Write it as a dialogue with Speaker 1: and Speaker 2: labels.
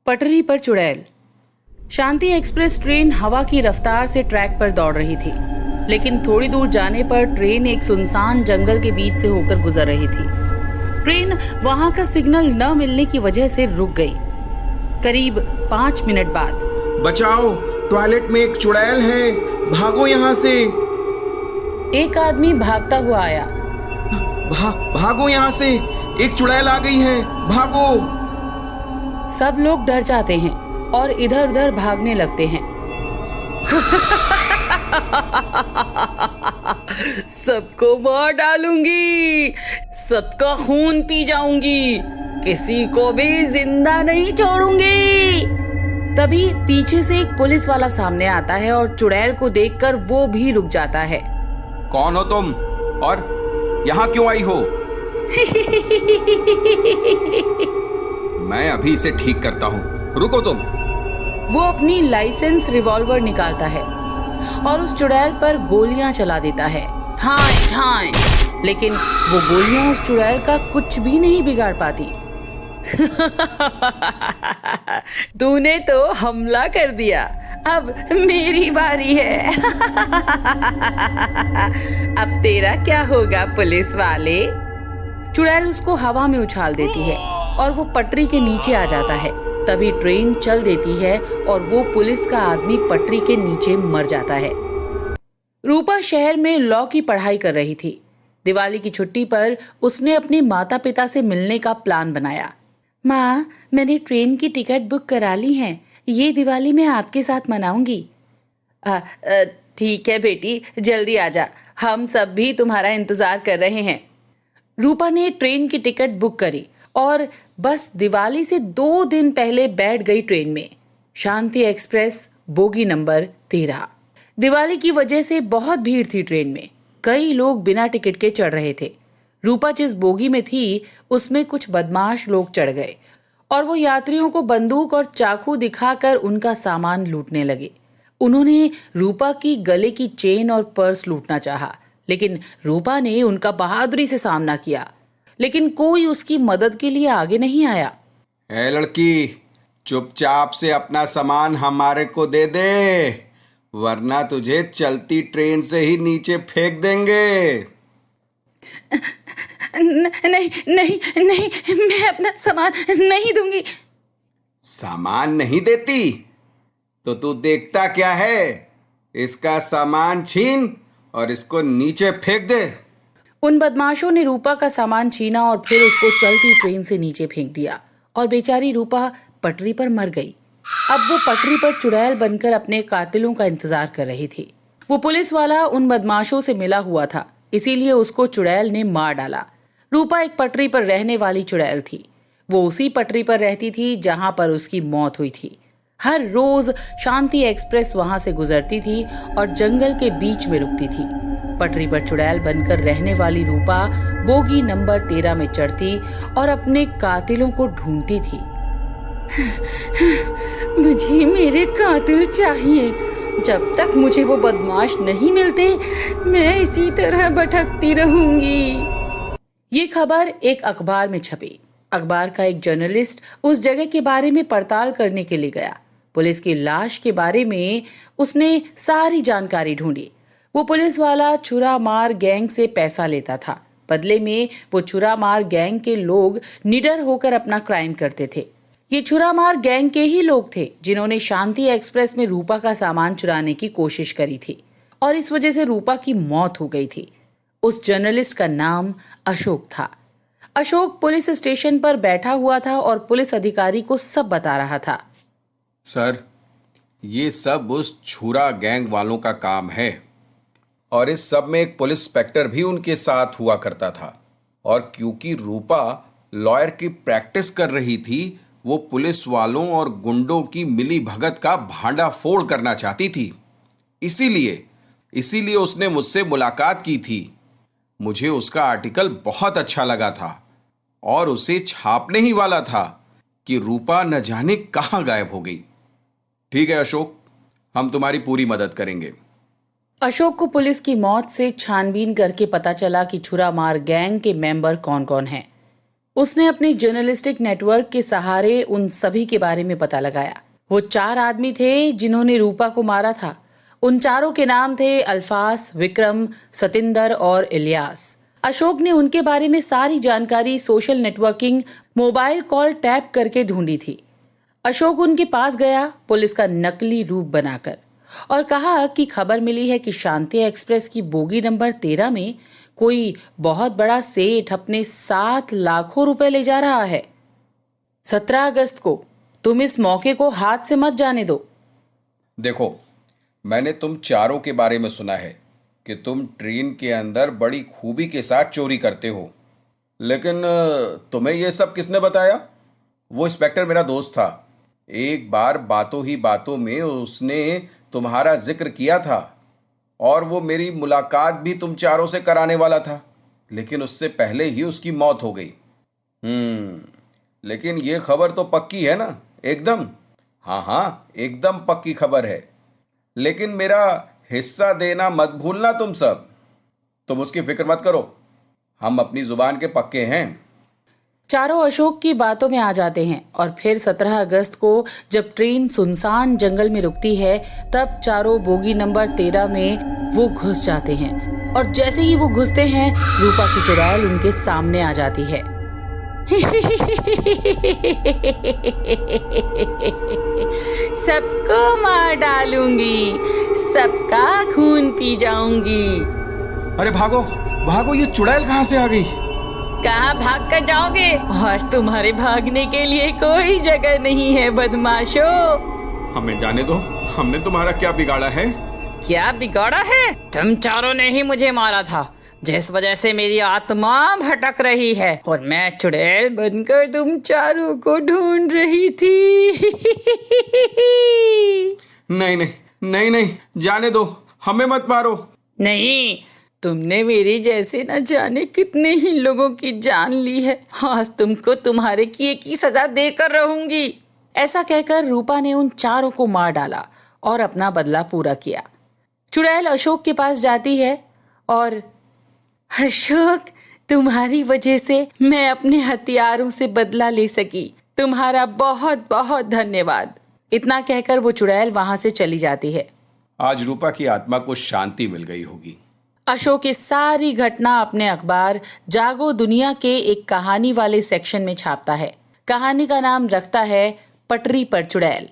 Speaker 1: पटरी पर चुड़ैल। शांति एक्सप्रेस ट्रेन हवा की रफ्तार से ट्रैक पर दौड़ रही थी, लेकिन थोड़ी दूर जाने पर ट्रेन एक सुनसान जंगल के बीच से होकर गुजर रही थी। ट्रेन वहां का सिग्नल न मिलने की वजह से रुक गई। करीब 5 मिनट बाद,
Speaker 2: बचाओ, टॉयलेट में एक चुड़ैल है, भागो यहाँ से।
Speaker 1: एक आदमी भागता हुआ आया।
Speaker 2: भागो यहाँ से, एक चुड़ैल आ गई है, भागो।
Speaker 1: सब लोग डर जाते हैं और इधर उधर भागने लगते हैं। सबको मार डालूंगी, सबका खून पी जाऊंगी, किसी को भी जिंदा नहीं छोड़ूंगी। तभी पीछे से एक पुलिस वाला सामने आता है और चुड़ैल को देखकर वो भी रुक जाता है।
Speaker 2: कौन हो तुम और यहाँ क्यों आई हो? मैं अभी इसे ठीक करता हूँ, रुको तुम।
Speaker 1: वो अपनी लाइसेंस रिवॉल्वर निकालता है और उस चुड़ैल पर गोलियां चला देता है। हाय हाय, लेकिन वो गोलियां उस चुड़ैल का कुछ भी नहीं बिगाड़ पाती। तूने तो हमला कर दिया, अब मेरी बारी है। अब तेरा क्या होगा पुलिस वाले? चुड़ैल उसको हवा में उछाल देती है और वो पटरी के नीचे आ जाता है। तभी ट्रेन चल देती है और वो पुलिस का आदमी पटरी के नीचे मर जाता है। रूपा शहर में लॉ की पढ़ाई कर रही थी। दिवाली की छुट्टी पर उसने अपने माता पिता से मिलने का प्लान बनाया। माँ, मैंने ट्रेन की टिकट बुक करा ली है, ये दिवाली मैं आपके साथ मनाऊंगी। ठीक है बेटी, जल्दी आजा, हम सब भी तुम्हारा इंतजार कर रहे हैं। रूपा ने ट्रेन की टिकट बुक करी और बस दिवाली से 2 दिन पहले बैठ गई ट्रेन में, शांति एक्सप्रेस बोगी नंबर 13। दिवाली की वजह से बहुत भीड़ थी ट्रेन में, कई लोग बिना टिकट के चढ़ रहे थे। रूपा जिस बोगी में थी उसमें कुछ बदमाश लोग चढ़ गए और वो यात्रियों को बंदूक और चाकू दिखाकर उनका सामान लूटने लगे। उन्होंने रूपा की गले की चेन और पर्स लूटना चाहा, लेकिन रूपा ने उनका बहादुरी से सामना किया, लेकिन कोई उसकी मदद के लिए आगे नहीं आया।
Speaker 2: ए लड़की, चुपचाप से अपना सामान हमारे को दे दे, वरना तुझे चलती ट्रेन से ही नीचे फेंक देंगे।
Speaker 1: नहीं नहीं नहीं, मैं अपना सामान नहीं दूंगी।
Speaker 2: सामान नहीं देती तो तू देखता क्या है? इसका सामान छीन और इसको नीचे फेंक दे।
Speaker 1: उन बदमाशों ने रूपा का सामान छीना और फिर उसको चलती ट्रेन से नीचे फेंक दिया और बेचारी रूपा पटरी पर मर गई। अब वो पटरी पर चुड़ैल बनकर अपने कातिलों का इंतजार कर रही थी। वो पुलिस वाला उन बदमाशों से मिला हुआ था, इसीलिए उसको चुड़ैल ने मार डाला। रूपा एक पटरी पर रहने वाली चुड़ैल थी। वो उसी पटरी पर रहती थी जहां पर उसकी मौत हुई थी। हर रोज शांति एक्सप्रेस वहां से गुजरती थी और जंगल के बीच में रुकती थी। पटरी पर चुड़ैल बनकर रहने वाली रूपा बोगी नंबर 13 में चढ़ती और अपने कातिलों को ढूंढती थी। मुझे मेरे कातिल चाहिए। जब तक मुझे वो बदमाश नहीं मिलते, मैं इसी तरह भटकती रहूंगी। ये खबर एक अखबार में छपी। अखबार का एक जर्नलिस्ट उस जगह के बारे में पड़ताल करने के लिए गया। पुलिस की लाश के बारे में उसने सारी जानकारी ढूंढी। वो पुलिस वाला छुरा मार गैंग से पैसा लेता था। बदले में वो छुरा मार गैंग के लोग निडर होकर अपना क्राइम करते थे। ये छुरा मार गैंग के ही लोग थे जिन्होंने शांति एक्सप्रेस में रूपा का सामान चुराने की कोशिश करी थी और इस वजह से रूपा की मौत हो गई थी। उस जर्नलिस्ट का नाम अशोक था। अशोक पुलिस स्टेशन पर बैठा हुआ था और पुलिस अधिकारी को सब बता रहा था।
Speaker 2: सर, ये सब उस छुरा गैंग वालों का काम है और इस सब में एक पुलिस इंस्पेक्टर भी उनके साथ हुआ करता था। और क्योंकि रूपा लॉयर की प्रैक्टिस कर रही थी, वो पुलिस वालों और गुंडों की मिली भगत का भांडा फोड़ करना चाहती थी। इसीलिए उसने मुझसे मुलाकात की थी। मुझे उसका आर्टिकल बहुत अच्छा लगा था और उसे छापने ही वाला था कि रूपा न जाने कहां गायब हो गई। ठीक है अशोक, हम तुम्हारी पूरी मदद करेंगे।
Speaker 1: अशोक को पुलिस की मौत से छानबीन करके पता चला कि छुरा मार गैंग के मेंबर कौन कौन हैं। उसने अपनी जर्नलिस्टिक नेटवर्क के सहारे उन सभी के बारे में पता लगाया। वो 4 आदमी थे जिन्होंने रूपा को मारा था। उन चारों के नाम थे अल्फास, विक्रम, सतिंदर और इलियास। अशोक ने उनके बारे में सारी जानकारी social networking, mobile call tap करके ढूंढी थी। अशोक उनके पास गया पुलिस का नकली रूप बनाकर और कहा कि खबर मिली है कि शांति एक्सप्रेस की बोगी नंबर 13 में कोई बहुत बड़ा सेठ अपने 7 लाखों रुपए ले जा रहा है। 17 अगस्त को तुम इस मौके को हाथ से मत जाने दो।
Speaker 2: देखो, मैंने तुम चारों के बारे में सुना है कि तुम ट्रेन के अंदर बड़ी खूबी के साथ चोरी करते हो, लेकिन तुम्हें यह सब किसने बताया? वो इंस्पेक्टर मेरा दोस्त था। एक बार बातों ही बातों में उसने तुम्हारा जिक्र किया था और वो मेरी मुलाकात भी तुम चारों से कराने वाला था, लेकिन उससे पहले ही उसकी मौत हो गई। लेकिन ये खबर तो पक्की है ना? एकदम। हाँ हाँ, एकदम पक्की खबर है। लेकिन मेरा हिस्सा देना मत भूलना तुम सब। तुम उसकी फिक्र मत करो, हम अपनी जुबान के पक्के हैं।
Speaker 1: चारों अशोक की बातों में आ जाते हैं और फिर 17 अगस्त को जब ट्रेन सुनसान जंगल में रुकती है तब चारों बोगी नंबर 13 में वो घुस जाते हैं और जैसे ही वो घुसते हैं रूपा की चुड़ैल उनके सामने आ जाती है। सबको मार डालूंगी, सबका खून पी जाऊंगी।
Speaker 2: अरे भागो भागो, ये चुड़ैल कहाँ से आ गई?
Speaker 1: कहाँ भाग कर जाओगे? आज तुम्हारे भागने के लिए कोई जगह नहीं है बदमाशो।
Speaker 2: हमें जाने दो, हमने तुम्हारा क्या बिगाड़ा है?
Speaker 1: क्या बिगाड़ा है? तुम चारों ने ही मुझे मारा था, जिस वजह से मेरी आत्मा भटक रही है और मैं चुड़ैल बनकर तुम चारों को ढूंढ रही थी।
Speaker 2: नहीं नहीं नहीं नहीं, जाने दो, हमें मत मारो।
Speaker 1: नहीं, तुमने मेरे जैसे न जाने कितने ही लोगों की जान ली है। आज तुमको तुम्हारे किए की सजा देकर रहूंगी। ऐसा कहकर रूपा ने उन चारों को मार डाला और अपना बदला पूरा किया। चुड़ैल अशोक के पास जाती है और अशोक, तुम्हारी वजह से मैं अपने हथियारों से बदला ले सकी। तुम्हारा बहुत बहुत धन्यवाद। इतना कहकर वो चुड़ैल वहां से चली जाती है।
Speaker 2: आज रूपा की आत्मा को शांति मिल गई होगी।
Speaker 1: अशोक ये सारी घटना अपने अखबार जागो दुनिया के एक कहानी वाले सेक्शन में छापता है। कहानी का नाम रखता है पटरी पर चुड़ैल।